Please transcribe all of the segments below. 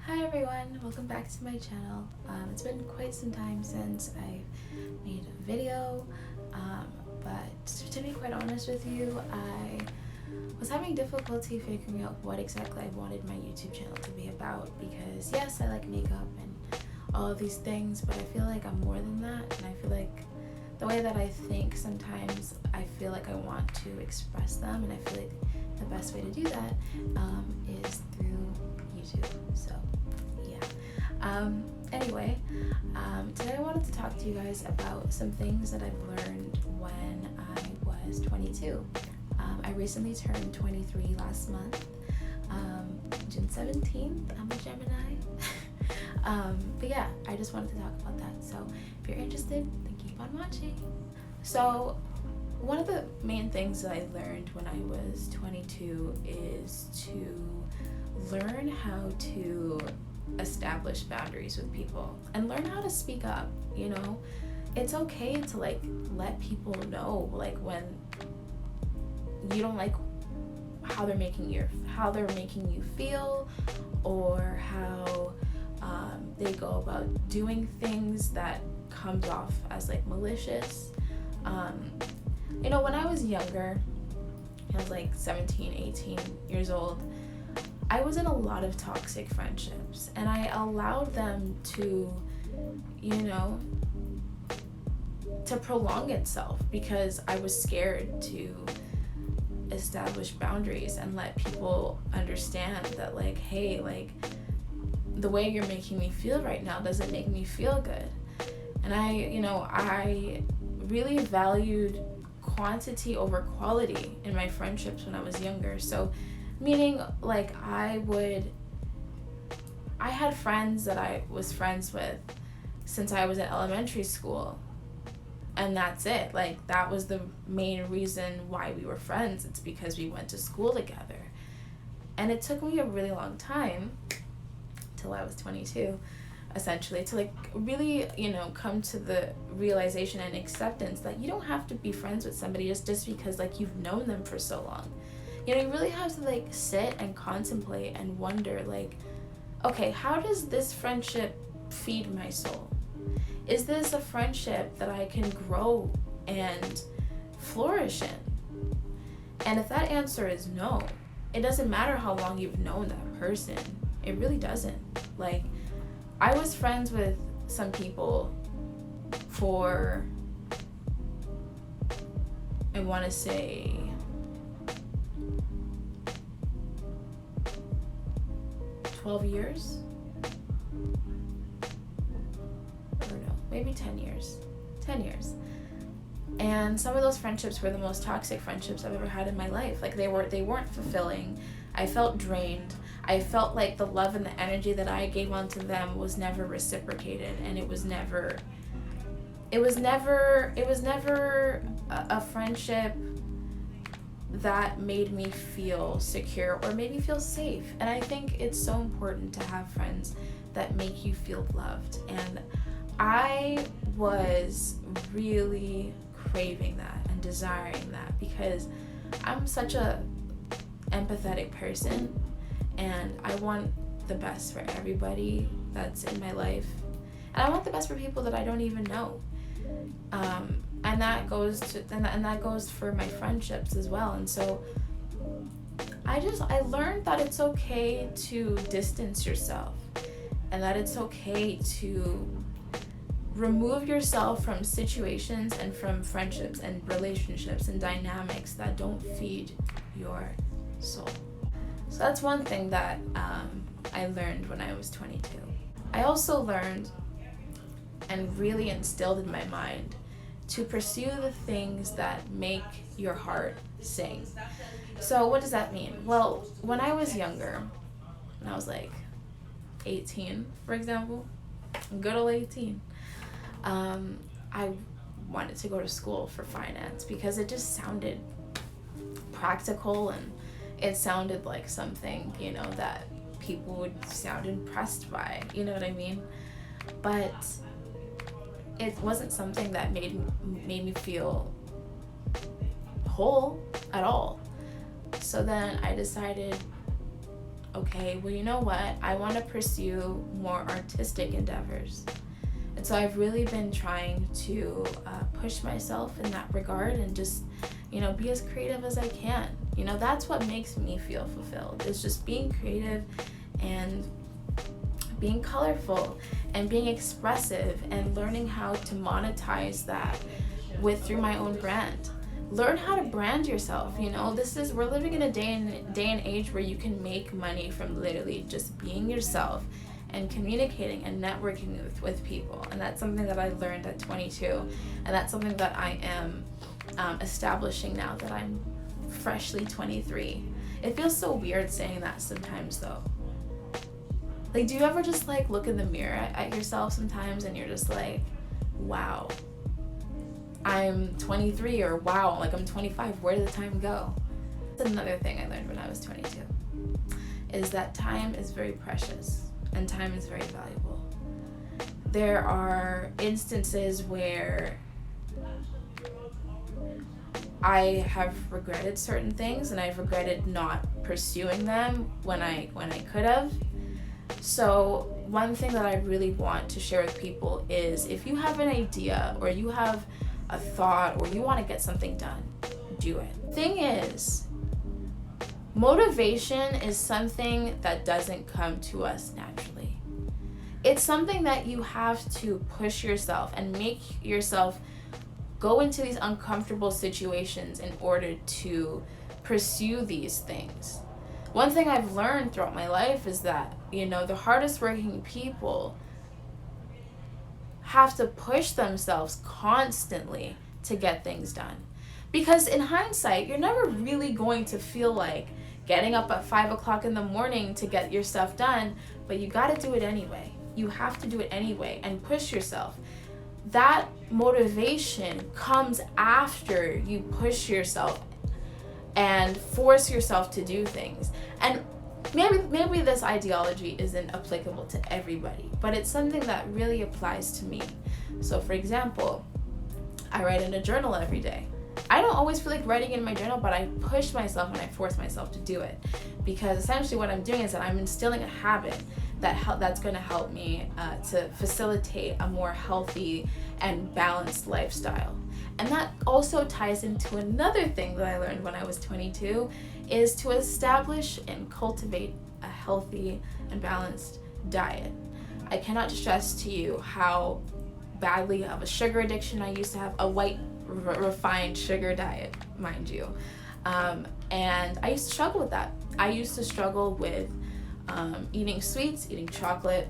Hi everyone, welcome back to my channel. It's been quite some time since I've made a video, but to be quite honest with you, I was having difficulty figuring out what exactly I wanted my YouTube channel to be about, because yes, I like makeup and all of these things, but I feel like I'm more than that, and I feel like the way that I think sometimes I feel like I want to express them, and I feel like the best way to do that is through YouTube. So yeah. Anyway, today I wanted to talk to you guys about some things that I've learned when I was 22. I recently turned 23 last month, June 17th. I'm a Gemini. But yeah, I just wanted to talk about that. So if you're interested, then keep on watching. So one of the main things that I learned when I was 22 is to learn how to establish boundaries with people and learn how to speak up. You know, it's okay to let people know when you don't like how they're making you feel, or how they go about doing things that comes off as malicious. You know, when I was younger, I was 17, 18 years old, I was in a lot of toxic friendships, and I allowed them to, to prolong itself because I was scared to establish boundaries and let people understand that hey, the way you're making me feel right now doesn't make me feel good. And I really valued quantity over quality in my friendships when I was younger. So meaning I had friends that I was friends with since I was in elementary school, and that's it. That was the main reason why we were friends. It's because we went to school together. And it took me a really long time, till I was 22, essentially, to really come to the realization and acceptance that you don't have to be friends with somebody just because you've known them for so long. You really have to sit and contemplate and wonder okay, how does this friendship feed my soul? Is this a friendship that I can grow and flourish in? And if that answer is no, it doesn't matter how long you've known that person. It really doesn't. I was friends with some people for, I want to say, 12 years? Or no, maybe 10 years. 10 years. And some of those friendships were the most toxic friendships I've ever had in my life. They weren't fulfilling. I felt drained. I felt like the love and the energy that I gave onto them was never reciprocated, and it was never a friendship that made me feel secure or made me feel safe. And I think it's so important to have friends that make you feel loved. And I was really craving that and desiring that, because I'm such a empathetic person, and I want the best for everybody that's in my life, and I want the best for people that I don't even know. And that goes for my friendships as well. And so I learned that it's okay to distance yourself, and that it's okay to remove yourself from situations and from friendships and relationships and dynamics that don't feed your soul. So that's one thing that I learned when I was 22. I also learned and really instilled in my mind to pursue the things that make your heart sing. So what does that mean? Well, when I was younger, when I was 18, for example, good old 18, I wanted to go to school for finance because it just sounded practical, and it sounded like something, that people would sound impressed by, you know what I mean? But it wasn't something that made me feel whole at all. So then I decided, okay, well, you know what? I want to pursue more artistic endeavors. And so I've really been trying to push myself in that regard and just, be as creative as I can. That's what makes me feel fulfilled, is just being creative and being colorful and being expressive and learning how to monetize that through my own brand. Learn how to brand yourself. We're living in a day and age where you can make money from literally just being yourself and communicating and networking with people. And that's something that I learned at 22, and that's something that I am establishing now that I'm freshly 23. It feels so weird saying that sometimes though. Like, do you ever just look in the mirror at yourself sometimes and you're just like, wow, I'm 23, or wow, I'm 25, where did the time go? That's another thing I learned when I was 22, is that time is very precious and time is very valuable. There are instances where I have regretted certain things and I've regretted not pursuing them when I could have. So one thing that I really want to share with people is, if you have an idea or you have a thought or you want to get something done, do it. Thing is, motivation is something that doesn't come to us naturally. It's something that you have to push yourself and make yourself go into these uncomfortable situations in order to pursue these things. One thing I've learned throughout my life is that, the hardest working people have to push themselves constantly to get things done. Because in hindsight, you're never really going to feel like getting up at 5 o'clock in the morning to get your stuff done, but you got to do it anyway. You have to do it anyway and push yourself. That motivation comes after you push yourself and force yourself to do things. And maybe this ideology isn't applicable to everybody, but it's something that really applies to me. So for example, I write in a journal every day. I don't always feel like writing in my journal, but I push myself and I force myself to do it, because essentially what I'm doing is that I'm instilling a habit that's going to help me to facilitate a more healthy and balanced lifestyle. And that also ties into another thing that I learned when I was 22, is to establish and cultivate a healthy and balanced diet. I cannot stress to you how badly of a sugar addiction I used to have, a white refined sugar diet, mind you. And I used to struggle with that. I used to struggle with eating sweets, eating chocolate,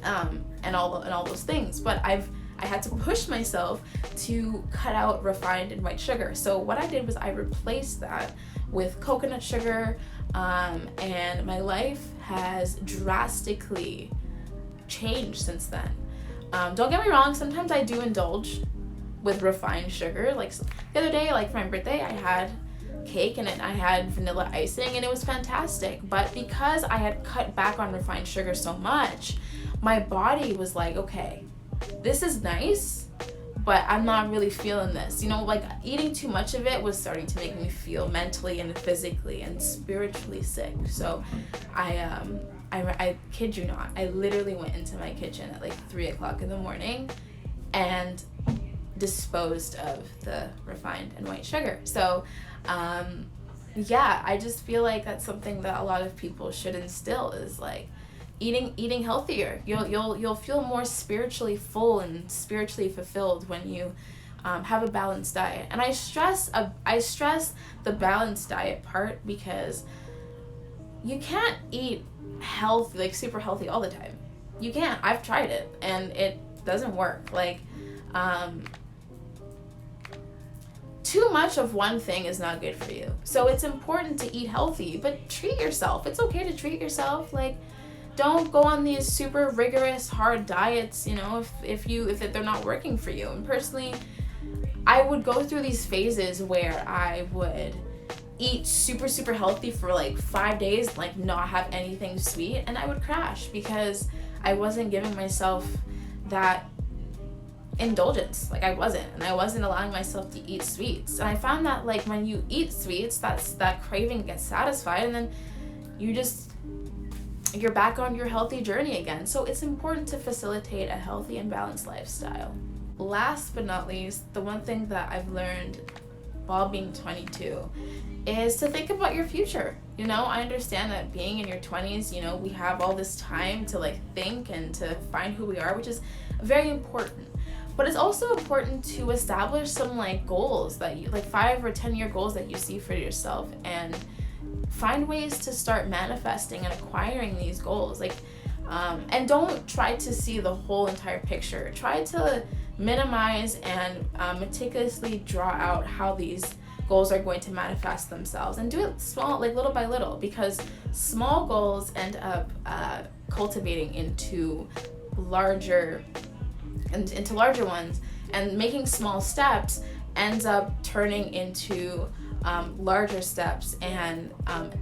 and all those things. But I had to push myself to cut out refined and white sugar. So what I did was I replaced that with coconut sugar, and my life has drastically changed since then. Don't get me wrong, sometimes I do indulge with refined sugar. Like the other day, for my birthday, I had cake and I had vanilla icing and it was fantastic. But because I had cut back on refined sugar so much, my body was like, okay, this is nice, but I'm not really feeling this. Eating too much of it was starting to make me feel mentally and physically and spiritually sick. So I kid you not, I literally went into my kitchen at 3 o'clock in the morning and disposed of the refined and white sugar. So I just feel like that's something that a lot of people should instill, is eating healthier. You'll feel more spiritually full and spiritually fulfilled when you have a balanced diet. And I stress the balanced diet part, because you can't eat healthy, super healthy all the time. You can't. I've tried it and it doesn't work. Too much of one thing is not good for you. So it's important to eat healthy, but treat yourself. It's okay to treat yourself. Don't go on these super rigorous, hard diets, if they're not working for you. And personally, I would go through these phases where I would eat super, super healthy for 5 days, not have anything sweet, and I would crash because I wasn't giving myself that indulgence. I wasn't allowing myself to eat sweets. And I found that when you eat sweets, that craving gets satisfied, and then you just you're back on your healthy journey again. So it's important to facilitate a healthy and balanced lifestyle. Last but not least, the one thing that I've learned while being 22 is to think about your future. You know, I understand that being in your 20s, you know, we have all this time to like think and to find who we are, which is very important. But it's also important to establish some like goals that you like 5 or 10-year goals that you see for yourself, and find ways to start manifesting and acquiring these goals. Like, and don't try to see the whole entire picture. Try to minimize and meticulously draw out how these goals are going to manifest themselves, and do it small, like little by little, because small goals end up cultivating into larger ones, and making small steps ends up turning into larger steps, and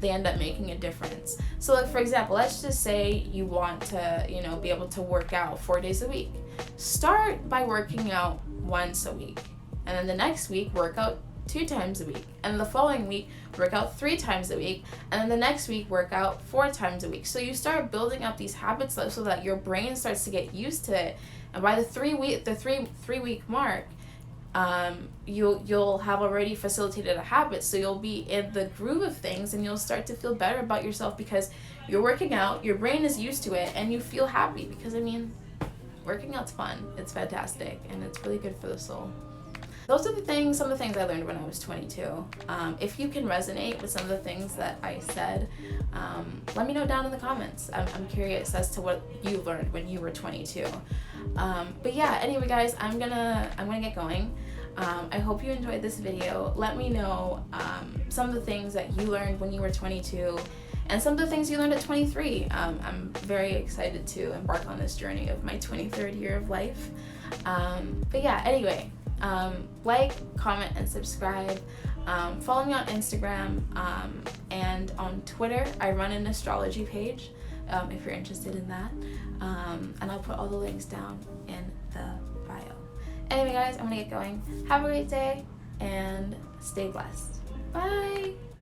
they end up making a difference. So like, for example, let's just say you want to, you know, be able to work out 4 days a week. Start by working out once a week, and then the next week work out 2 times a week, and the following week work out 3 times a week, and then the next week work out 4 times a week. So you start building up these habits so that your brain starts to get used to it, and by the 3-week mark, you'll have already facilitated a habit, so you'll be in the groove of things, and you'll start to feel better about yourself because you're working out, your brain is used to it, and you feel happy because, I mean, working out's fun, it's fantastic, and it's really good for the soul. Those are some of the things I learned when I was 22. If you can resonate with some of the things that I said, let me know down in the comments. I'm curious as to what you learned when you were 22. But yeah, anyway guys, I'm gonna get going. I hope you enjoyed this video. Let me know some of the things that you learned when you were 22, and some of the things you learned at 23. I'm very excited to embark on this journey of my 23rd year of life. But yeah, anyway, like, comment, and subscribe. Follow me on Instagram and on Twitter. I run an astrology page if you're interested in that. And I'll put all the links down in the bio. Anyway guys, I'm gonna get going. Have a great day and stay blessed. Bye!